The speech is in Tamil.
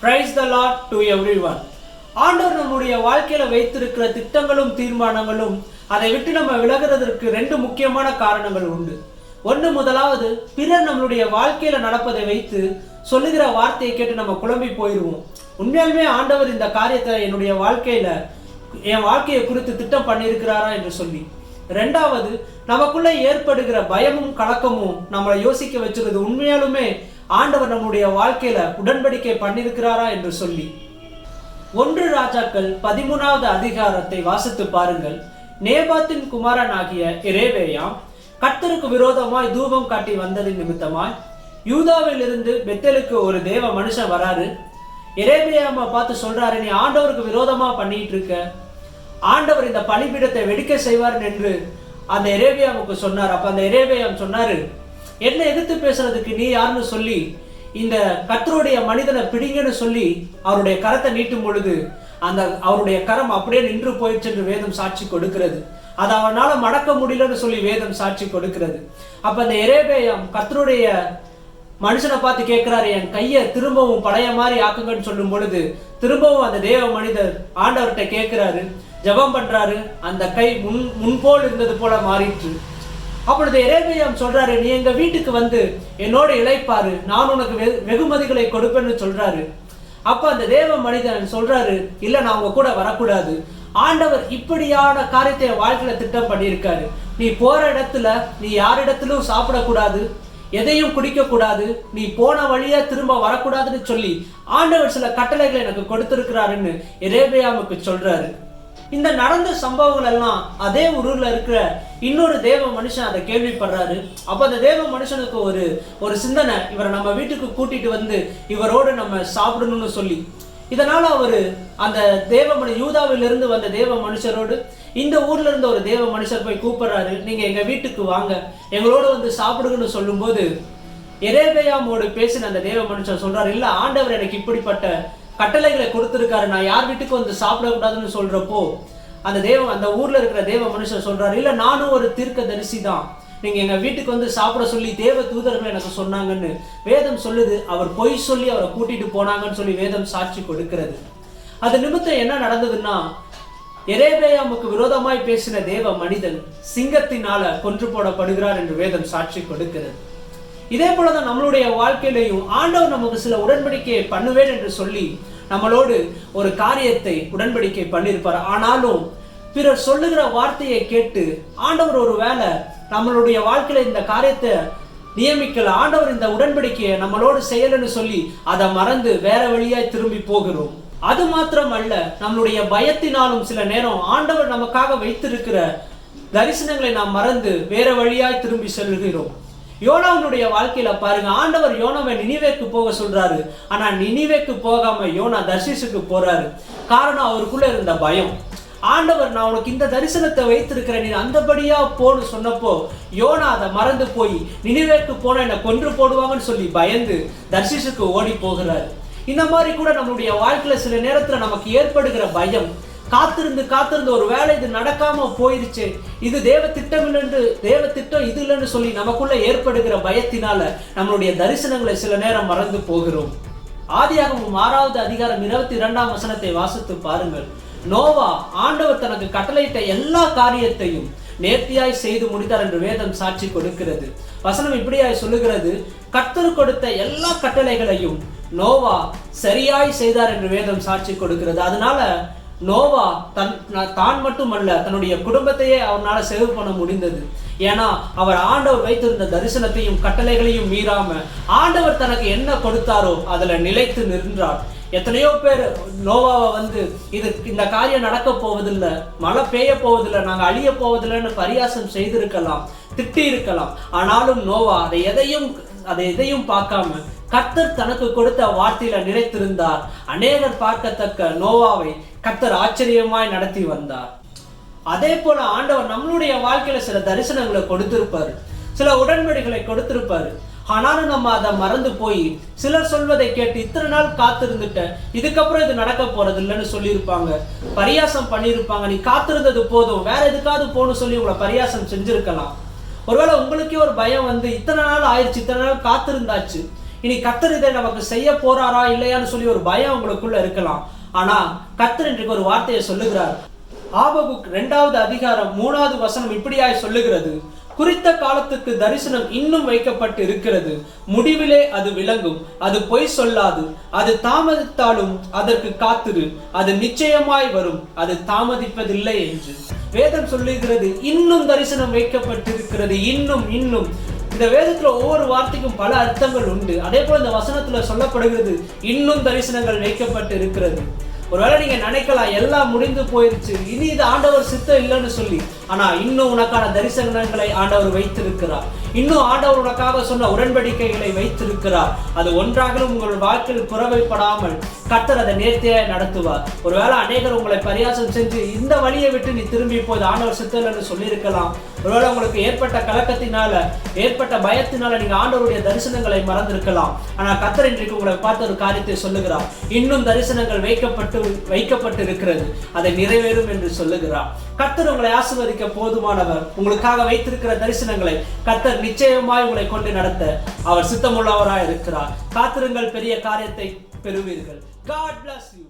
Praise the Lord to everyone. ஆண்டவர் நம்முடைய வாழ்க்கையில வைத்திருக்கிற திட்டங்களும் தீர்மானங்களும் அதை விட்டு நம்ம விலகிறதற்கு ரெண்டு முக்கியமான காரணங்கள் உண்டு. ஒன்று, முதலாவது, பிறர் நம்மளுடைய வாழ்க்கையில நடப்பதை வைத்து சொல்லுகிற வார்த்தையை கேட்டு நம்ம குழம்பி போயிடுவோம். உண்மையாலுமே ஆண்டவர் இந்த காரியத்தை என்னுடைய வாழ்க்கையில என் வாழ்க்கையை குறித்து திட்டம் பண்ணியிருக்கிறாரா என்று சொல்லி. ரெண்டாவது, நமக்குள்ள ஏற்படுகிற பயமும் கலக்கமும் நம்மளை யோசிக்க வச்சுக்கிறது, உண்மையாலுமே ஆண்டவர் நம்முடைய வாழ்க்கையில உடன்படிக்கை பண்ணியிருக்கிறாரா என்று சொல்லி. 1 ராஜாக்கள் 13வது அதிகாரத்தை வாசித்து பாருங்கள். நேபாத்தின் குமாரன் ஆகிய எரேபெயாம் கர்த்தருக்கு விரோதமாய் தூபம் காட்டி வந்ததின் நிமித்தமாய் யூதாவில் இருந்து பெத்தேலுக்கு ஒரு தேவ மனுஷன் வராரு. எரேபெயாமை பார்த்து சொல்றாரு, நீ ஆண்டவருக்கு விரோதமா பண்ணிட்டு இருக்க, ஆண்டவர் இந்த பலிபீடத்தை வெடிக்க செய்வார் என்று அந்த எரேபெயாமுக்கு சொன்னார். அப்ப அந்த எரேபெயாம் சொன்னாரு, என்ன எதிர்த்து பேசுறதுக்கு நீ யாருன்னு சொல்லி இந்த கர்த்தருடைய மனிதனை பிடிங்கன்னு சொல்லி அவருடைய கரத்தை நீட்டும் பொழுது அந்த அவருடைய கரம் அப்படியே நின்று போயிடுச்சு என்று வேதம் சாட்சி கொடுக்கிறது. அது அவனால மடக்க முடியலன்னு சொல்லி வேதம் சாட்சி கொடுக்கிறது. அப்ப அந்த எரேபெயாம் கர்த்தருடைய மனுஷனை பார்த்து கேட்கிறாரு, என் கையை திரும்பவும் பழைய மாதிரி ஆக்குங்கன்னு சொல்லும் பொழுது திரும்பவும் அந்த தேவ மனிதர் ஆண்டவர்கிட்ட கேட்கிறாரு, ஜெபம் பண்றாரு. அந்த கை முன்போல் இருந்தது போல மாறிற்று. அப்பொழுது எரேபெயாம் சொல்றாரு, நீ எங்க வீட்டுக்கு வந்து என்னோட இளைப்பாரு, நான் உனக்கு வெகுமதிகளை கொடுப்பேன்னு சொல்றாரு. அப்ப அந்த தேவ மனிதன் சொல்றாரு, இல்ல நான் உங்க கூட வரக்கூடாது, ஆண்டவர் இப்படியான காரியத்தை வாழ்க்கையில திட்டம் பண்ணியிருக்காரு. நீ போற இடத்துல நீ யாரிடத்திலும் சாப்பிடக்கூடாது, எதையும் குடிக்க கூடாது, நீ போன வழியா திரும்ப வரக்கூடாதுன்னு சொல்லி ஆண்டவர் சில கட்டளைகளை எனக்கு கொடுத்திருக்கிறாருன்னு எரேபெயாமுக்கு சொல்றாரு. இந்த நடந்த சம்பவங்கள் எல்லாம் அதே ஊர்ல இருக்கிற இன்னொரு தேவ மனுஷன் அதை கேள்விப்படுறாரு. அப்ப அந்த தேவ மனுஷனுக்கு ஒரு சிந்தனை, இவரை நம்ம வீட்டுக்கு கூட்டிட்டு வந்து இவரோடு நம்ம சாப்பிடணும்னு சொல்லி. இதனால அவரு அந்த யூதாவில் இருந்து வந்த தேவ மனுஷரோடு இந்த ஊர்ல இருந்த ஒரு தேவ மனுஷர் போய் கூப்பிடுறாரு, நீங்க எங்க வீட்டுக்கு வாங்க, எங்களோட வந்து சாப்பிடுங்கன்னு சொல்லும் போது எரேபெயாமோடு பேசின அந்த தேவ மனுஷன் சொல்றாரு, இல்ல ஆண்டவர் எனக்கு இப்படிப்பட்ட கட்டளைகளை கொடுத்திருக்காரு, நான் யார் வீட்டுக்கு வந்து சாப்பிடக்கூடாதுன்னு சொல்றப்போ அந்த ஊர்ல இருக்கிற தேவ மனுஷன் சொல்றாரு, இல்ல நானும் ஒரு தீர்க்கதரிசி தான், நீங்க எங்க வீட்டுக்கு வந்து சாப்பிட சொல்லி தேவ தூதர்கள் எனக்கு சொன்னாங்கன்னு வேதம் சொல்லுது. அவர் பொய் சொல்லி அவரை கூட்டிட்டு போனாங்கன்னு சொல்லி வேதம் சாட்சி கொடுக்கிறது. அது நிமித்தம் என்ன நடந்ததுன்னா, எரேபெயாமுக்கு விரோதமாய் பேசின தேவ மனிதன் சிங்கத்தினால கொன்று போடப்படுகிறார் என்று வேதம் சாட்சி கொடுக்கிறது. இதே போலதான் நம்மளுடைய வாழ்க்கையிலையும் ஆண்டவர் நமக்கு சில உடன்படிக்கையை பண்ணுவேன் என்று சொல்லி நம்மளோடு ஒரு காரியத்தை உடன்படிக்கை பண்ணியிருப்பார். ஆனாலும் பிறர் சொல்லுகிற வார்த்தையை கேட்டு ஆண்டவர் ஒரு வேளை நம்மளுடைய வாழ்க்கையில இந்த காரியத்தை நியமிக்கல, ஆண்டவர் இந்த உடன்படிக்கையை நம்மளோடு செய்யலன்னு சொல்லி அதை மறந்து வேற வழியாய் திரும்பி போகிறோம். அது மாத்திரம் அல்ல, நம்மளுடைய பயத்தினாலும் சில நேரம் ஆண்டவர் நமக்காக வைத்திருக்கிற தரிசனங்களை நாம் மறந்து வேற வழியாய் திரும்பி செல்கிறோம். யோனாவுடைய வாழ்க்கையில பாருங்க, ஆண்டவர் யோனாவை நினிவேக்கு போக சொல்றாரு. ஆனா நினிவேக்கு போகாம யோனா தர்ஷீசுக்கு போறாரு. காரணம் அவருக்குள்ள இருந்த பயம். ஆண்டவர், நான் உனக்கு இந்த தரிசனத்தை வைத்திருக்கிறேன், நீ அந்தபடியா போன்னு சொன்னப்போ யோனா அதை மறந்து போய் நினிவேக்கு போன என்னை கொன்று போடுவாங்கன்னு சொல்லி பயந்து தர்ஷீசுக்கு ஓடி போகிறாரு. இந்த மாதிரி கூட நம்மளுடைய வாழ்க்கையில சில நேரத்துல நமக்கு ஏற்படுகிற பயம், காத்திருந்து ஒரு வேலை இது நடக்காம போயிருச்சு, இது தேவ திட்டம் இது இல்லைன்னு சொல்லி நமக்குள்ள ஏற்படுகிற பயத்தினால நம்மளுடைய தரிசனங்களை சில நேரம் மறந்து போகிறோம். ஆதியாகமம் 6வது அதிகாரம் 22ஆம் வசனத்தை வாசித்து பாருங்கள். நோவா ஆண்டவர் தனக்கு கட்டளையிட்ட எல்லா காரியத்தையும் நேர்த்தியாய் செய்து முடித்தார் என்று வேதம் சாட்சி கொடுக்கிறது. வசனம் இப்படியாய் சொல்லுகிறது, கர்த்தர் கொடுத்த எல்லா கட்டளைகளையும் நோவா சரியாய் செய்தார் என்று வேதம் சாட்சி கொடுக்கிறது. அதனால நோவா தான் மட்டுமல்ல, தன்னுடைய குடும்பத்தையே அவரால் சேவ் பண்ண முடிந்தது. ஏன்னா அவர் ஆண்டவர் வைத்திருந்த தரிசனத்தையும் கட்டளைகளையும் மீறாம ஆண்டவர் தனக்கு என்ன கொடுத்தாரோ அதுல நிலைத்து நின்றார். எத்தனையோ பேர் நோவாவை வந்து இந்த காரியம் நடக்க போவதில்லை, மழை பெய்ய போவதில்லை, நாங்க அழிய போவதில்லைன்னு பரியாசம் செய்திருக்கலாம், திட்டி இருக்கலாம். ஆனாலும் நோவா அதை எதையும் பார்க்காம கர்த்தர் தனக்கு கொடுத்த வார்த்தையில நிலைத்திருந்தார். அநேகர் பார்க்கத்தக்க நோவாவை கர்த்தர் ஆச்சரியமாய் நடத்தி வந்தார். அதே போல ஆண்டவர் நம்மளுடைய வாழ்க்கையில சில தரிசனங்களை கொடுத்திருப்பாரு, சில உடன்படிகளை கொடுத்திருப்பாரு. ஆனாலும் நம்ம அதை மறந்து போய் சிலர் சொல்வதை கேட்டு இத்தனை நாள் காத்திருந்துட்ட, இதுக்கப்புறம் இது நடக்க போறது இல்லைன்னு சொல்லியிருப்பாங்க, பரியாசம் பண்ணியிருப்பாங்க. நீ காத்திருந்தது போதும், வேற எதுக்காவது போகணும்னு சொல்லி உங்களை பரியாசம் செஞ்சிருக்கலாம். ஒருவேளை உங்களுக்கே ஒரு பயம் வந்து, இத்தனை நாள் ஆயிடுச்சு, இத்தனை நாள் காத்திருந்தாச்சு, இனி கர்த்தர் இதை நமக்கு செய்ய போறாரா இல்லையான்னு சொல்லி ஒரு பயம் உங்களுக்குள்ள இருக்கலாம். ஆனா கர்த்தர் இன்றைக்கு ஒரு வார்த்தையை சொல்லுகிறார். ஆபகுக் 2வது அதிகாரம் 3வது வசனம் இப்படியாய் சொல்லுகிறது, குறித்த காலத்துக்கு தரிசனம் இன்னும் வைக்கப்பட்டு இருக்கிறது, முடிவிலே அது விளங்கும், அது பொய் சொல்லாது, அது தாமதித்தாலும் அதற்கு காத்திரு, அது நிச்சயமாய் வரும், அது தாமதிப்பதில்லை என்று வேதம் சொல்லுகிறது. இன்னும் தரிசனம் வைக்கப்பட்டிருக்கிறது. இன்னும் இன்னும் இந்த வேதத்துல ஒவ்வொரு வார்த்தைக்கும் பல அர்த்தங்கள் உண்டு. அதே போல இந்த வசனத்துல சொல்லப்படுகிறது இன்னும் தரிசனங்கள் வைக்கப்பட்டு இருக்கிறது. ஒருவேளை நீங்க நினைக்கலாம் எல்லாம் முடிந்து போயிருச்சு, இனி இது ஆண்டவர் சித்தம் இல்லைன்னு சொல்லி. ஆனா இன்னும் உனக்கான தரிசனங்களை ஆண்டவர் வைத்திருக்கிறார். இன்னும் ஆண்டவர் உனக்காக சொன்ன உடன்படிக்கைகளை வைத்திருக்கிறார். அது ஒன்றாகவும் உங்கள் வாழ்க்கையில் புறவைப்படாமல் கர்த்தர் அதை நேர்த்தியாய் நடத்துவார். ஒருவேளை அநேகர் உங்களை பரியாசம் செஞ்சு இந்த வழியை விட்டு நீ திரும்பி போய் ஆண்டவர் சித்தம் இல்லைன்னு சொல்லியிருக்கலாம். ஒருவேளை உங்களுக்கு ஏற்பட்ட கலக்கத்தினால ஏற்பட்ட பயத்தினால நீங்க ஆண்டவருடைய தரிசனங்களை மறந்திருக்கலாம். ஆனா கர்த்தர் இன்றைக்கு உங்களை பார்த்த ஒரு காரியத்தை சொல்லுகிறார். இன்னும் தரிசனங்கள் வைக்கப்பட்டு இருக்கிறது, அதை நிறைவேறும் என்று சொல்லுகிறார். கர்த்தர் உங்களை ஆசீர்வதிக்க போதுமானவர். உங்களுக்காக வைத்திருக்கிற தரிசனங்களை கர்த்தர் நிச்சயமாய் உங்களை கொண்டு நடத்த அவர் சித்தமுள்ளவராய் இருக்கிறார். காத்திருங்கள், பெரிய காரியத்தை பெறுவீர்கள். God bless you.